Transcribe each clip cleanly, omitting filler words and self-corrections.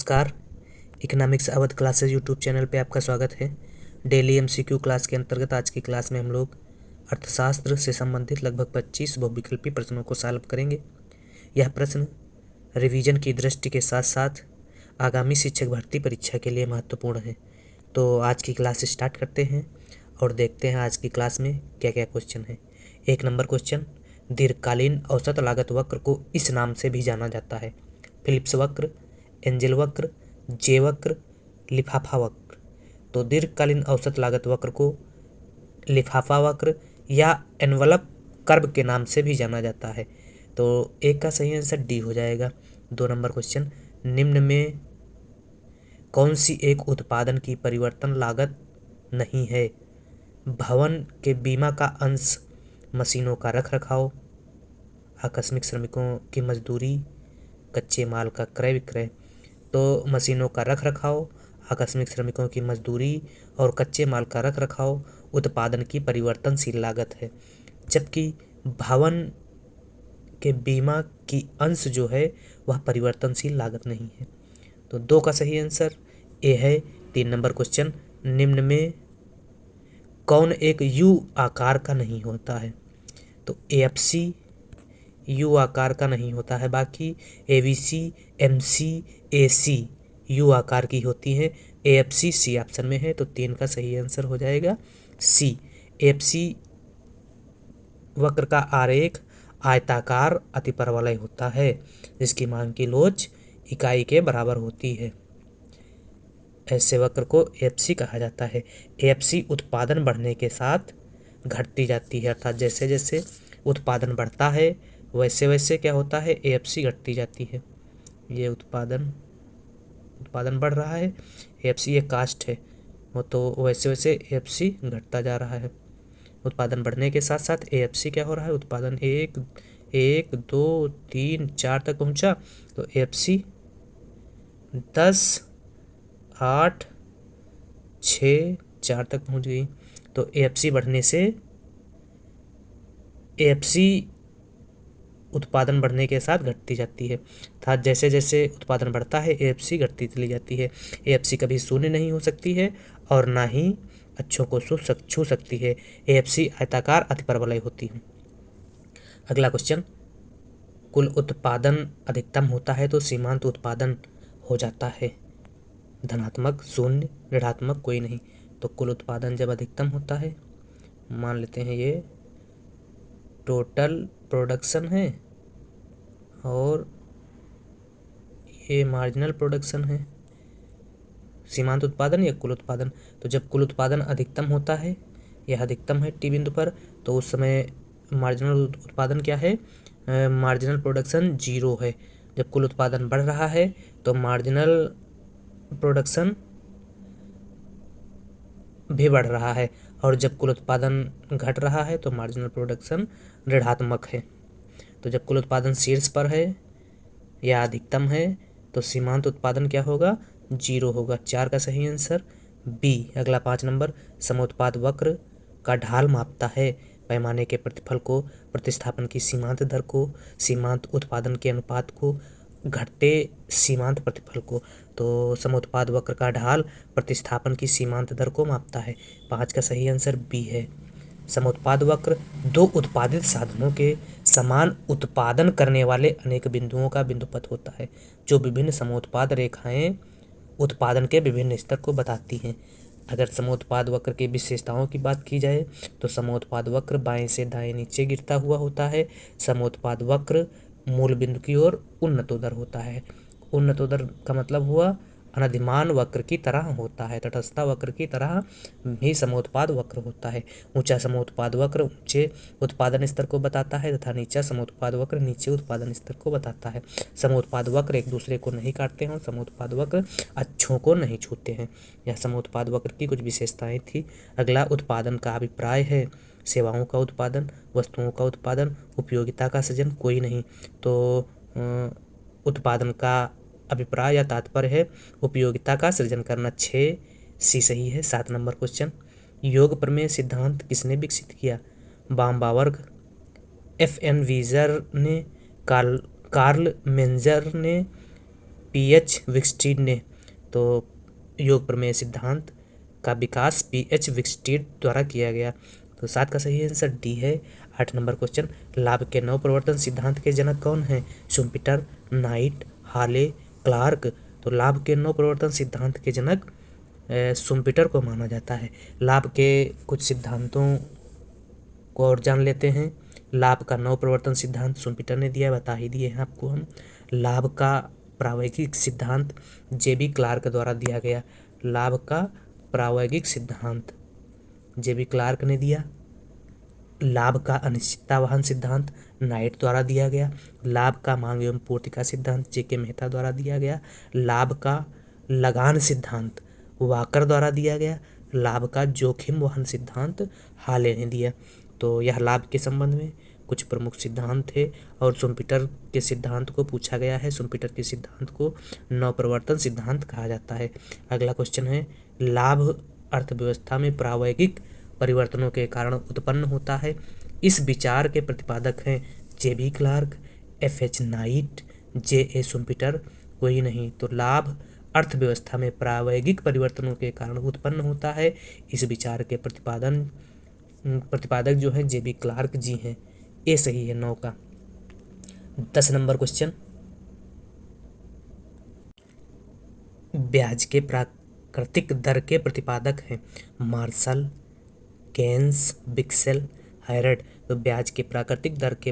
नमस्कार। Economics Awadh classes YouTube channel पे आपका स्वागत है। डेली एमसीक्यू क्लास के अंतर्गत आज की क्लास में हम लोग अर्थशास्त्र से संबंधित लगभग 25 बहुविकल्पी प्रश्नों को सॉल्व करेंगे। यह प्रश्न रिवीजन की दृष्टि के साथ साथ आगामी शिक्षक भर्ती परीक्षा के लिए महत्वपूर्ण है। तो आज की क्लास स्टार्ट करते हैं और देखते हैं आज की क्लास में क्या क्या क्वेश्चन है। 1 नंबर क्वेश्चन, दीर्घकालीन औसत लागत वक्र को इस नाम से भी जाना जाता है। फिलिप्स वक्र, एंजल वक्र, जे वक्र, लिफाफा वक्र। तो दीर्घकालीन औसत लागत वक्र को लिफाफा वक्र या एनवलप कर्व के नाम से भी जाना जाता है। तो एक का सही आंसर डी हो जाएगा। 2 नंबर क्वेश्चन, निम्न में कौन सी एक उत्पादन की परिवर्तन लागत नहीं है? भवन के बीमा का अंश, मशीनों का रख रखाव, आकस्मिक श्रमिकों की मजदूरी, कच्चे माल का क्रय विक्रय। तो मशीनों का रख रखाव, आकस्मिक श्रमिकों की मजदूरी और कच्चे माल का रख रखाव उत्पादन की परिवर्तनशील लागत है, जबकि भवन के बीमा की अंश जो है वह परिवर्तनशील लागत नहीं है। तो 2 का सही आंसर ए है। 3 नंबर क्वेश्चन, निम्न में कौन एक यू आकार का नहीं होता है? तो एएफसी यू आकार का नहीं होता है, बाकी एबीसी, एमसी, एसी यू आकार की होती है। एएफसी सी ऑप्शन में है, तो 3 का सही आंसर हो जाएगा सी। एएफसी वक्र का आरेख आयताकार अतिपरवलय होता है, जिसकी मांग की लोच इकाई के बराबर होती है। ऐसे वक्र को एएफसी कहा जाता है। एएफसी उत्पादन बढ़ने के साथ घटती जाती है, अर्थात जैसे जैसे उत्पादन बढ़ता है वैसे वैसे क्या होता है, एएफसी घटती जाती है। ये उत्पादन बढ़ रहा है, एएफसी एक कास्ट है, वो तो वैसे वैसे एएफसी घटता जा रहा है। उत्पादन बढ़ने के साथ साथ एएफसी क्या हो रहा है, उत्पादन 1 2 3 4 तक पहुंचा, तो एएफसी 10 8 6 4 तक पहुंच गई। तो एएफसी बढ़ने से एएफसी उत्पादन बढ़ने के साथ घटती जाती है, अर्थात जैसे जैसे उत्पादन बढ़ता है एएफसी घटती चली जाती है। एएफसी कभी शून्य नहीं हो सकती है और ना ही अक्षों को छू सकती है। एएफसी आयताकार अतिपरवलय होती है। अगला क्वेश्चन, कुल उत्पादन अधिकतम होता है तो सीमांत उत्पादन हो जाता है धनात्मक, शून्य, ऋणात्मक, कोई नहीं। तो कुल उत्पादन जब अधिकतम होता है, मान लेते हैं ये टोटल प्रोडक्शन है और ये मार्जिनल प्रोडक्शन है, सीमांत उत्पादन या कुल उत्पादन। तो जब कुल उत्पादन अधिकतम होता है, यह अधिकतम है टी बिंदु पर, तो उस समय मार्जिनल उत्पादन क्या है, मार्जिनल प्रोडक्शन 0 है। जब कुल उत्पादन बढ़ रहा है तो मार्जिनल प्रोडक्शन भी बढ़ रहा है, और जब कुल उत्पादन घट रहा है तो मार्जिनल प्रोडक्शन ऋणात्मक है। तो जब कुल उत्पादन शीर्ष पर है या अधिकतम है तो सीमांत उत्पादन क्या होगा, 0 होगा। 4 का सही आंसर बी। अगला 5 नंबर, समोत्पाद वक्र का ढाल मापता है पैमाने के प्रतिफल को, प्रतिस्थापन की सीमांत दर को, सीमांत उत्पादन के अनुपात को, घटते सीमांत प्रतिफल को। तो समोत्पाद वक्र का ढाल प्रतिस्थापन की सीमांत दर को मापता है। 5 का सही आंसर बी है। समोत्पाद वक्र दो उत्पादित साधनों के समान उत्पादन करने वाले अनेक बिंदुओं का बिंदुपथ होता है, जो विभिन्न समोत्पाद रेखाएं उत्पादन के विभिन्न स्तर को बताती हैं। अगर समोत्पाद वक्र की विशेषताओं की बात की जाए तो समोत्पाद वक्र बाएं से दाएं नीचे गिरता हुआ होता है। समोत्पाद वक्र मूल बिंदु की ओर उन्नतोदर होता है। उन्नतोदर का मतलब हुआ अनधिमान वक्र की तरह होता है, तटस्थता वक्र की तरह भी समोत्पाद वक्र होता है। ऊंचा समोत्पाद वक्र ऊंचे उत्पादन स्तर को बताता है तथा नीचा समोत्पाद वक्र नीचे उत्पादन स्तर को बताता है। समोत्पाद वक्र एक दूसरे को नहीं काटते हैं और समोत्पाद वक्र अक्षों को नहीं छूते हैं। यह समोत्पाद वक्र की कुछ विशेषताएं थी। अगला उत्पादन का अभिप्राय है, सेवाओं का उत्पादन, वस्तुओं का उत्पादन, उपयोगिता का सृजन, कोई नहीं। तो उत्पादन का अभिप्राय या तात्पर्य है उपयोगिता का सृजन करना। 6 सी सही है। 7 नंबर क्वेश्चन, योग प्रमेय सिद्धांत किसने विकसित किया? बाम्बावर्ग, FN वीजर ने, कार्ल मेंजर ने, P.H. विक्सटीड ने, तो योग प्रमेय सिद्धांत का विकास P.H. विक्सटीड द्वारा किया गया। तो 7 का सही आंसर डी है। 8 नंबर क्वेश्चन, लाभ के नवप्रवर्तन सिद्धांत के जनक कौन हैं? शुम्पीटर, नाइट, हाले, क्लार्क। तो लाभ के नवप्रवर्तन सिद्धांत के जनक शुम्पीटर को माना जाता है। लाभ के कुछ सिद्धांतों को और जान लेते हैं। लाभ का नवप्रवर्तन सिद्धांत शुम्पीटर ने दिया, बता ही दिए हैं आपको हम। लाभ का प्रायोगिक सिद्धांत जे.बी. क्लार्क द्वारा दिया गया। लाभ का प्रायोगिक सिद्धांत जे.बी. क्लार्क ने दिया। लाभ का अनिश्चिततावाहन सिद्धांत नाइट द्वारा दिया गया। लाभ का मांग एवं पूर्ति का सिद्धांत जे.के. मेहता द्वारा दिया गया। लाभ का लगान सिद्धांत वाकर द्वारा दिया गया। लाभ का जोखिम वहन सिद्धांत हाले ने दिया। तो यह लाभ के संबंध में कुछ प्रमुख सिद्धांत थे और शुम्पीटर के सिद्धांत को पूछा गया है। शुम्पीटर के सिद्धांत को नवप्रवर्तन सिद्धांत कहा जाता है। अगला क्वेश्चन है, लाभ अर्थव्यवस्था में प्रायोगिक परिवर्तनों के कारण उत्पन्न होता है। इस विचार के प्रतिपादक हैं JB. Clark, F.H. Night, J.A. Schumpeter, कोई नहीं। तो लाभ अर्थव्यवस्था में प्रायोगिक परिवर्तनों के कारण उत्पन्न होता है। इस विचार के प्रतिपादक जो है जे.बी. क्लार्क जी हैं। ये सही है 9 का। 10 नंबर क्वेश्चन, ब्याज के प्राकृतिक दर के प्रतिपादक हैं मार्शल, केन्स, बिक्सेल, हैरड। तो ब्याज के प्राकृतिक दर के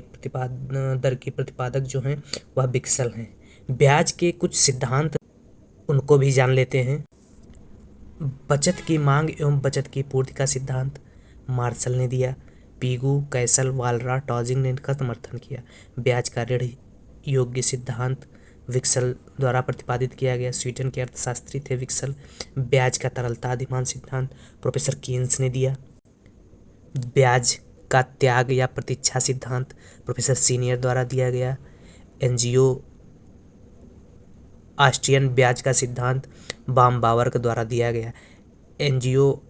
प्रतिपादक जो हैं वह बिक्सेल हैं। ब्याज के कुछ सिद्धांत उनको भी जान लेते हैं। बचत की मांग एवं बचत की पूर्ति का सिद्धांत मार्शल ने दिया। पीगू, कैसल, वालरा, टॉजिंग ने इनका समर्थन किया। ब्याज का ऋण योग्य सिद्धांत विक्सल द्वारा प्रतिपादित किया गया। स्वीडन के अर्थशास्त्री थे विक्सल। ब्याज का तरलता अधिमान सिद्धांत प्रोफेसर कीन्स ने दिया। ब्याज का त्याग या प्रतीक्षा सिद्धांत प्रोफेसर सीनियर द्वारा दिया गया। एनजीओ ऑस्ट्रियन ब्याज का सिद्धांत बाम-बावर्क द्वारा दिया गया। एनजीओ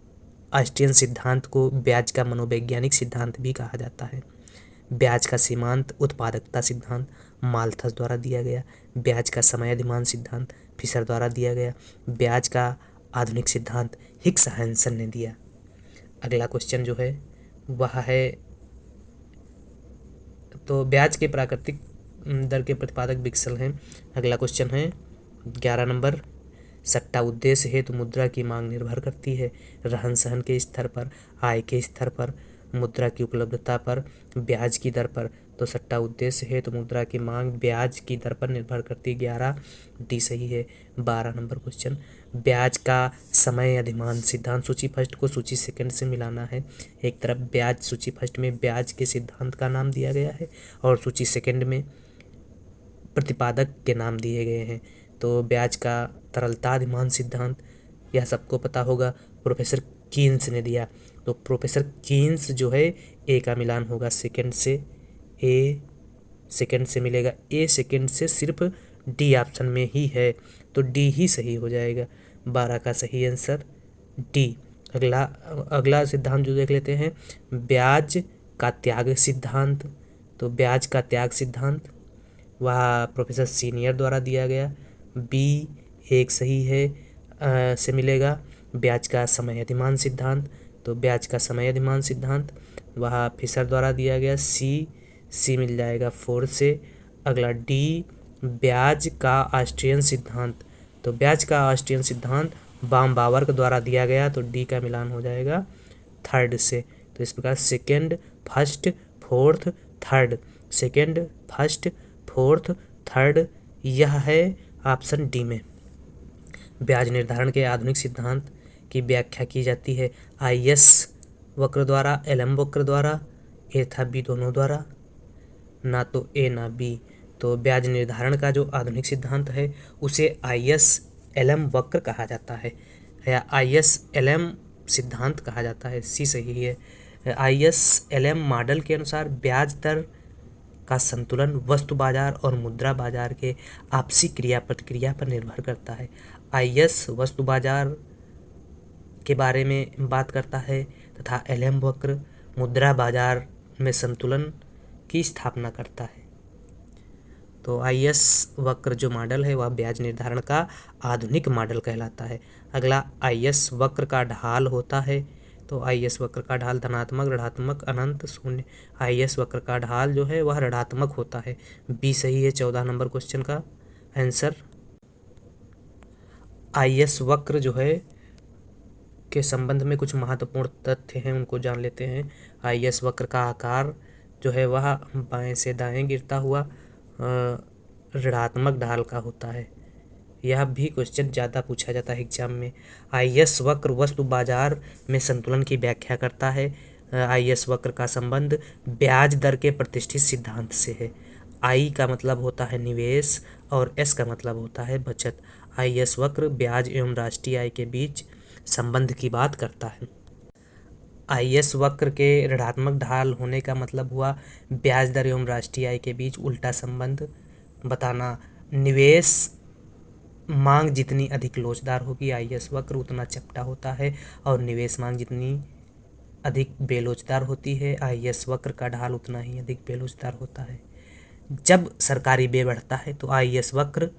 ऑस्ट्रियन सिद्धांत को ब्याज का मनोवैज्ञानिक सिद्धांत भी कहा जाता है। ब्याज का सीमांत उत्पादकता सिद्धांत माल्थस द्वारा दिया गया। ब्याज का समय अधिमान सिद्धांत फिशर द्वारा दिया गया। ब्याज का आधुनिक सिद्धांत हिक्स हैंसन ने दिया। अगला क्वेश्चन जो है वह है, तो ब्याज के प्राकृतिक दर के प्रतिपादक बिक्सल हैं। अगला क्वेश्चन है 11 नंबर, सट्टा उद्देश्य हेतु मुद्रा की मांग निर्भर करती है रहन सहन के स्तर पर, आय के स्तर पर, मुद्रा की उपलब्धता पर, ब्याज की दर पर। तो सट्टा उद्देश्य हेतु मुद्रा की मांग ब्याज की दर पर निर्भर करती है। 11 डी सही है। 12 नंबर क्वेश्चन, ब्याज का समय अधिमान सिद्धांत सूची फर्स्ट को सूची सेकंड से मिलाना है। एक तरफ ब्याज सूची फर्स्ट में ब्याज के सिद्धांत का नाम दिया गया है और सूची सेकंड में प्रतिपादक के नाम दिए गए हैं। तो ब्याज का तरलता अधिमान सिद्धांत यह सबको पता होगा, प्रोफेसर कीन्स ने दिया। तो प्रोफेसर कीन्स जो है ए का मिलान होगा सेकंड से, ए सेकंड से मिलेगा। ए सेकंड से सिर्फ डी ऑप्शन में ही है, तो डी ही सही हो जाएगा। 12 का सही आंसर डी। अगला सिद्धांत जो देख लेते हैं, ब्याज का त्याग सिद्धांत। तो ब्याज का त्याग सिद्धांत वह प्रोफेसर सीनियर द्वारा दिया गया। बी एक सही है से मिलेगा। ब्याज का समय अधिमान सिद्धांत, तो ब्याज का समय अधिमान सिद्धांत वह फिशर द्वारा दिया गया। सी मिल जाएगा 4 से। अगला डी, ब्याज का ऑस्ट्रियन सिद्धांत। तो ब्याज का ऑस्ट्रियन सिद्धांत बाम-बावर्क द्वारा दिया गया, तो डी का मिलान हो जाएगा 3rd से। तो इस प्रकार second, first, fourth, third, second, first, fourth, third, यह है ऑप्शन डी में। ब्याज निर्धारण के आधुनिक सिद्धांत की व्याख्या की जाती है IS वक्र द्वारा, LM वक्र द्वारा, ए था बी दोनों द्वारा, ना तो ए ना बी। तो ब्याज निर्धारण का जो आधुनिक सिद्धांत है उसे IS LM वक्र कहा जाता है या IS LM सिद्धांत कहा जाता है। सी सही है। IS LM मॉडल के अनुसार ब्याज दर का संतुलन वस्तु बाजार और मुद्रा बाजार के आपसी क्रिया प्रतिक्रिया पर निर्भर करता है। IS वस्तु बाजार के बारे में बात करता है तथा LM वक्र मुद्रा बाजार में संतुलन की स्थापना करता है। तो IS वक्र जो मॉडल है वह ब्याज निर्धारण का आधुनिक मॉडल कहलाता है। अगला IS वक्र का ढाल होता है। तो IS वक्र का ढाल धनात्मक, ऋणात्मक, अनंत, शून्य। IS वक्र का ढाल जो है वह ऋणात्मक होता है। बी सही है 14 नंबर क्वेश्चन का आंसर। IS वक्र जो है के संबंध में कुछ महत्वपूर्ण तथ्य हैं, उनको जान लेते हैं। IS वक्र का आकार जो है वह बाएं से दाएं गिरता हुआ ऋणात्मक ढाल का होता है। यह भी क्वेश्चन ज़्यादा पूछा जाता है एग्जाम में। IS वक्र वस्तु बाजार में संतुलन की व्याख्या करता है। IS वक्र का संबंध ब्याज दर के प्रतिष्ठित सिद्धांत से है। I का मतलब होता है निवेश और S का मतलब होता है बचत। IS वक्र ब्याज एवं राष्ट्रीय आय के बीच संबंध की बात करता है। IS वक्र के ऋणात्मक ढाल होने का मतलब हुआ ब्याज दर एवं राष्ट्रीय आय के बीच उल्टा संबंध बताना। निवेश मांग जितनी अधिक लोचदार होगी IS वक्र उतना चपटा होता है, और निवेश मांग जितनी अधिक बेलोचदार होती है IS वक्र का ढाल उतना ही अधिक बेलोचदार होता है। जब सरकारी व्यय बढ़ता है तो IS वक्र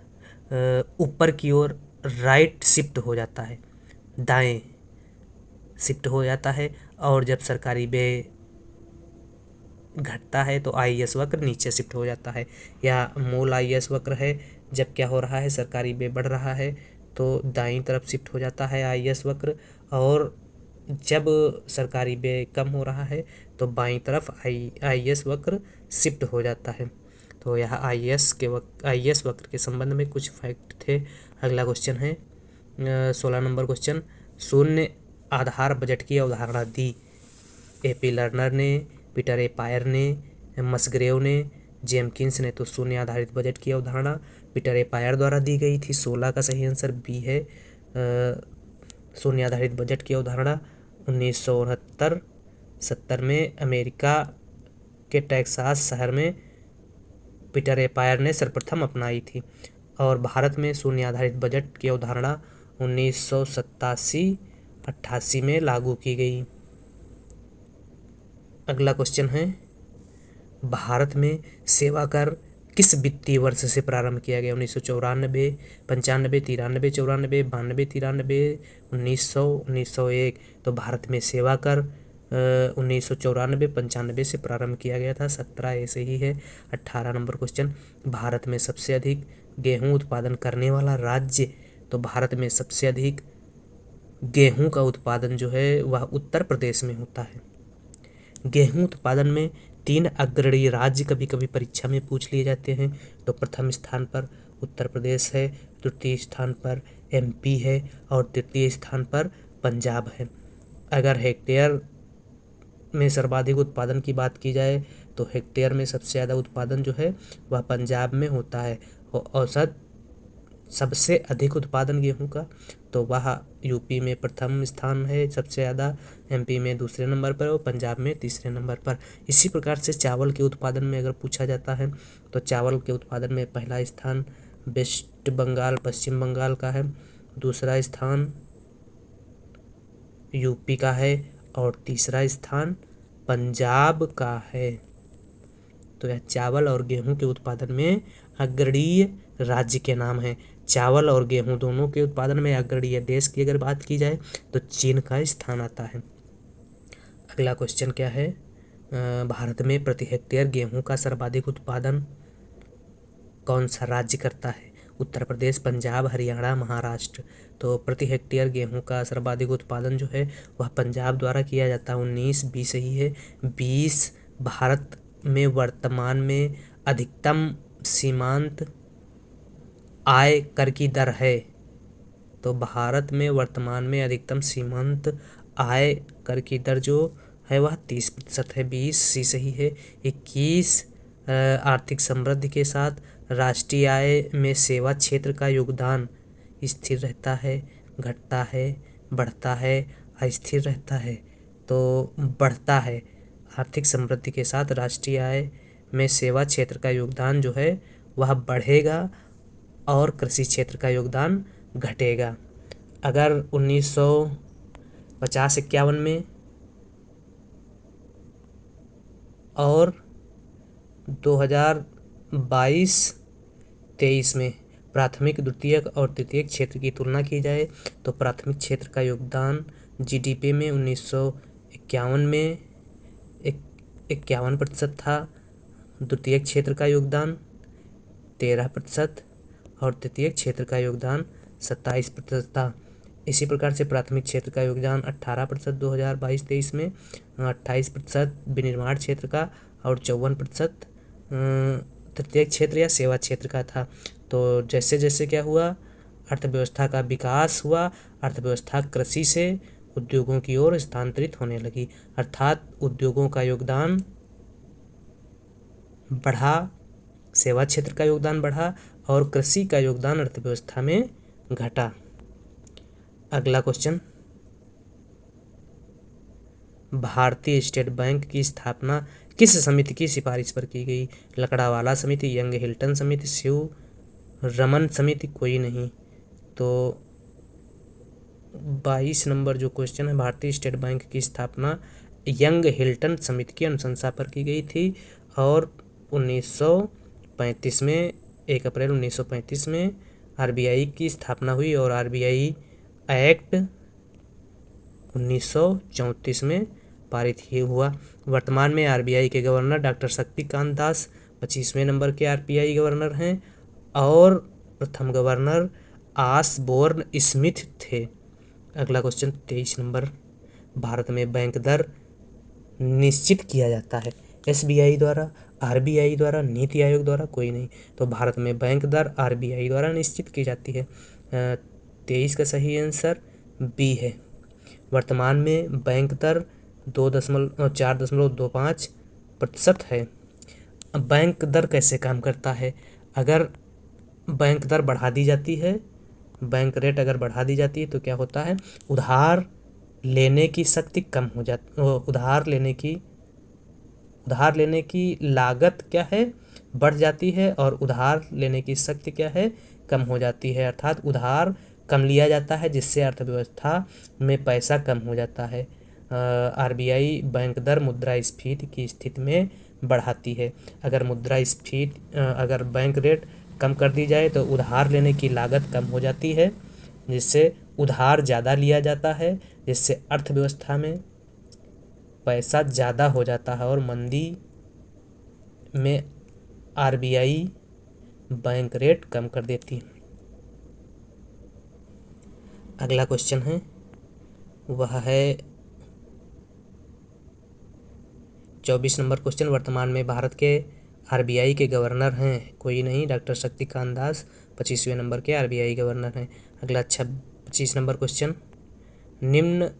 ऊपर की ओर राइट शिफ्ट हो जाता है, दाएं शिफ्ट हो जाता है, और जब सरकारी व्यय घटता है तो IS वक्र नीचे शिफ्ट हो जाता है। यह मूल IS वक्र है। जब क्या हो रहा है, सरकारी व्यय बढ़ रहा है तो दाईं तरफ शिफ्ट हो जाता है IS वक्र, और जब सरकारी व्यय कम हो रहा है तो बाईं तरफ IS वक्र शिफ्ट हो जाता है। तो यह IS वक्र के संबंध में कुछ फैक्ट थे। अगला क्वेश्चन है 16 नंबर क्वेश्चन। शून्य आधार बजट की अवधारणा दी AP लर्नर ने, पीटर ए पायर ने, मसग्रेव ने, जेमकिंस ने। तो शून्य आधारित बजट की अवधारणा पीटर ए पायर द्वारा दी गई थी। 16 का सही आंसर बी है। शून्य आधारित बजट की अवधारणा 1969-70 में अमेरिका के टेक्सास शहर में पीटर ए पायर ने सर्वप्रथम अपनाई थी, और भारत में शून्य आधारित बजट की अवधारणा 1987-88 में लागू की गई। अगला क्वेश्चन है, भारत में सेवा कर किस वित्तीय वर्ष से प्रारंभ किया गया? 1994, 95, 93, 94, 92, 93, 1900, 1901। तो भारत में सेवा कर 1994, 95 से प्रारंभ किया गया था। 17 ऐसे ही है। 18 नंबर क्वेश्चन, भारत में सबसे अधिक गेहूं उत्पादन करने वाला राज्य? तो भारत में सबसे अधिक गेहूं का उत्पादन जो है वह उत्तर प्रदेश में होता है। गेहूं उत्पादन में 3 अग्रणी राज्य कभी कभी परीक्षा में पूछ लिए जाते हैं। तो प्रथम स्थान पर उत्तर प्रदेश है, द्वितीय स्थान पर MP है, और तृतीय स्थान पर पंजाब है। अगर हेक्टेयर में सर्वाधिक उत्पादन की बात की जाए तो हेक्टेयर में सबसे ज़्यादा उत्पादन जो है वह पंजाब में होता है। औसत सबसे अधिक उत्पादन गेहूं का तो वह UP में प्रथम स्थान है सबसे ज़्यादा, MP में दूसरे नंबर पर और पंजाब में तीसरे नंबर पर। इसी प्रकार से चावल के उत्पादन में अगर पूछा जाता है तो चावल के उत्पादन में पहला स्थान वेस्ट बंगाल, पश्चिम बंगाल का है, दूसरा स्थान UP का है, और तीसरा स्थान पंजाब का है। तो यह चावल और गेहूं के उत्पादन में अग्रणी राज्य के नाम हैं। चावल और गेहूं दोनों के उत्पादन में अग्रणी देश की अगर बात की जाए तो चीन का स्थान आता है। अगला क्वेश्चन क्या है, भारत में प्रति हेक्टेयर गेहूं का सर्वाधिक उत्पादन कौन सा राज्य करता है? उत्तर प्रदेश, पंजाब, हरियाणा, महाराष्ट्र। तो प्रति हेक्टेयर गेहूं का सर्वाधिक उत्पादन जो है वह पंजाब द्वारा किया जाता है। 19 20 ही है। 20 भारत में वर्तमान में अधिकतम सीमांत आय कर की दर है। तो भारत में वर्तमान में अधिकतम सीमांत आय कर की दर जो है वह 30% है। 20 सी सही है। 21 आर्थिक समृद्धि के साथ राष्ट्रीय आय में सेवा क्षेत्र का योगदान स्थिर रहता है, घटता है, बढ़ता है, अस्थिर रहता है? तो बढ़ता है। आर्थिक समृद्धि के साथ राष्ट्रीय आय में सेवा क्षेत्र का योगदान जो है वह बढ़ेगा, और कृषि क्षेत्र का योगदान घटेगा। अगर 1950-51 में और 2022 23 में प्राथमिक, द्वितीयक और तृतीयक क्षेत्र की तुलना की जाए तो प्राथमिक क्षेत्र का योगदान जीडीपी में 1951 में 51% था, द्वितीयक क्षेत्र का योगदान 13% और तृतीयक क्षेत्र का योगदान 27% था। इसी प्रकार से प्राथमिक क्षेत्र का योगदान 18% 2022-23 में, 28% विनिर्माण क्षेत्र का और 54% तृतीयक क्षेत्र या सेवा क्षेत्र का था। तो जैसे जैसे क्या हुआ, अर्थव्यवस्था का विकास हुआ, अर्थव्यवस्था कृषि से उद्योगों की ओर स्थानांतरित होने लगी, अर्थात उद्योगों का योगदान बढ़ा, सेवा क्षेत्र का योगदान बढ़ा और कृषि का योगदान अर्थव्यवस्था में घटा। अगला क्वेश्चन, भारतीय स्टेट बैंक की स्थापना किस समिति की सिफारिश पर की गई? लकड़ावाला समिति, यंग हिल्टन समिति, शिव रमन समिति, कोई नहीं। तो 22 नंबर जो क्वेश्चन है, भारतीय स्टेट बैंक की स्थापना यंग हिल्टन समिति की अनुशंसा पर की गई थी और 1935 में 1 अप्रैल 1935 में आरबीआई की स्थापना हुई और आरबीआई एक्ट 1934 में पारित हुआ। वर्तमान में आरबीआई के governor doctor Shaktikanta Das 25वें number के आरबीआई गवर्नर हैं और प्रथम गवर्नर ऑसबोर्न स्मिथ थे। अगला क्वेश्चन 23 नंबर, भारत में बैंक दर निश्चित किया जाता है एसबीआई द्वारा, आरबीआई द्वारा, नीति आयोग द्वारा, कोई नहीं। तो भारत में बैंक दर आरबीआई द्वारा निश्चित की जाती है। 23 का सही आंसर बी है। वर्तमान में बैंक दर 4.25% है। बैंक दर कैसे काम करता है? अगर बैंक दर बढ़ा दी जाती है, बैंक रेट अगर बढ़ा दी जाती है तो क्या होता है, उधार लेने की शक्ति कम हो जाती, उधार लेने की लागत क्या है, बढ़ जाती है और उधार लेने की शक्ति क्या है, कम हो जाती है। अर्थात उधार कम लिया जाता है जिससे अर्थव्यवस्था में पैसा कम हो जाता है। आरबीआई बैंक दर मुद्रास्फीति की स्थिति में बढ़ाती है। अगर बैंक रेट कम कर दी जाए तो उधार लेने की लागत कम हो जाती है जिससे उधार ज़्यादा लिया जाता है, जिससे अर्थव्यवस्था में पैसा ज़्यादा हो जाता है और मंदी में आरबीआई बैंक रेट कम कर देती है। अगला क्वेश्चन है वह है 24 नंबर क्वेश्चन, वर्तमान में भारत के आरबीआई के गवर्नर हैं, कोई नहीं, डॉक्टर शक्तिकांत दास 25वें नंबर के आरबीआई गवर्नर हैं। अगला 25 नंबर क्वेश्चन, निम्न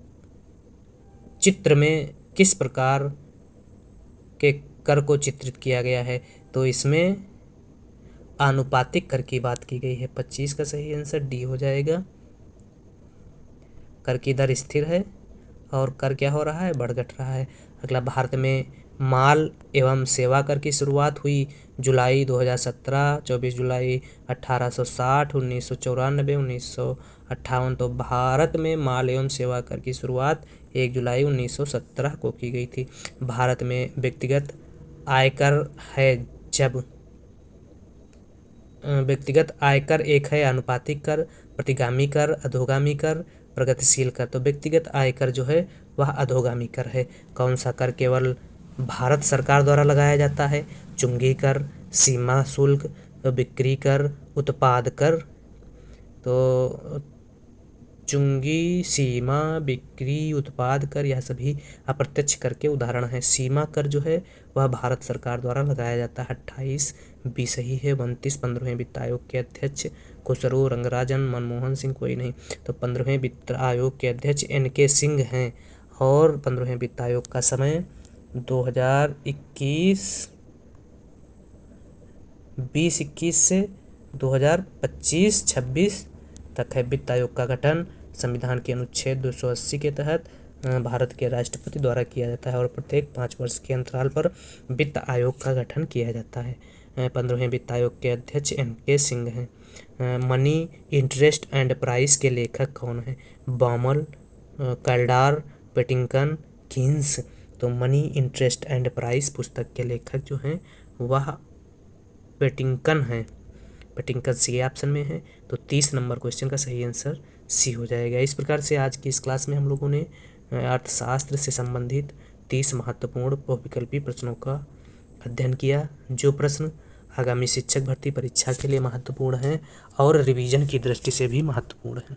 चित्र में किस प्रकार के कर को चित्रित किया गया है? तो इसमें आनुपातिक कर की बात की गई है। 25 का सही आंसर डी हो जाएगा। कर की दर स्थिर है और कर क्या हो रहा है, बढ़ घट रहा है। अगला, भारत में माल एवं सेवा कर की शुरुआत हुई जुलाई 2017, 24 जुलाई 1860, 1994, 1958। तो भारत में माल एवं सेवा कर की शुरुआत 1 जुलाई 1917 को की गई थी। भारत में व्यक्तिगत आयकर है जब व्यक्तिगत आयकर एक है आनुपातिक कर, प्रतिगामी कर, अधोगामी कर, प्रगतिशील कर। तो व्यक्तिगत आयकर जो है वह अधोगामी कर है। कौन सा कर केवल भारत सरकार द्वारा लगाया जाता है? चुंगी कर, सीमा शुल्क, बिक्री कर, उत्पाद कर। तो चुंगी, सीमा, बिक्री, उत्पाद कर यह सभी अप्रत्यक्ष कर के उदाहरण हैं। सीमा कर जो है वह भारत सरकार द्वारा लगाया जाता है। 28 बी सही है। 29 15वें वित्त आयोग के अध्यक्ष खुसरो रंगराजन, मनमोहन सिंह, कोई नहीं। तो 15वें वित्त आयोग के अध्यक्ष NK सिंह हैं और 15वें वित्त आयोग का समय 2021 से 2025-26 तक है। वित्त आयोग का गठन संविधान के अनुच्छेद 280 के तहत भारत के राष्ट्रपति द्वारा किया जाता है और प्रत्येक 5 वर्ष के अंतराल पर वित्त आयोग का गठन किया जाता है। 15वें वित्त आयोग के अध्यक्ष NK सिंह हैं। मनी, इंटरेस्ट एंड प्राइस के लेखक कौन हैं? Baumol, Kaldor, Patinkin, Keynes. तो मनी, इंटरेस्ट एंड प्राइस पुस्तक के लेखक जो हैं वह पेटिंगटन हैं। बट इनका सी ऑप्शन में है, तो 30 नंबर क्वेश्चन का सही आंसर सी हो जाएगा। इस प्रकार से आज की इस क्लास में हम लोगों ने अर्थशास्त्र से संबंधित 30 महत्वपूर्ण बहुविकल्पी प्रश्नों का अध्ययन किया, जो प्रश्न आगामी शिक्षक भर्ती परीक्षा के लिए महत्वपूर्ण हैं और रिवीजन की दृष्टि से भी महत्वपूर्ण हैं।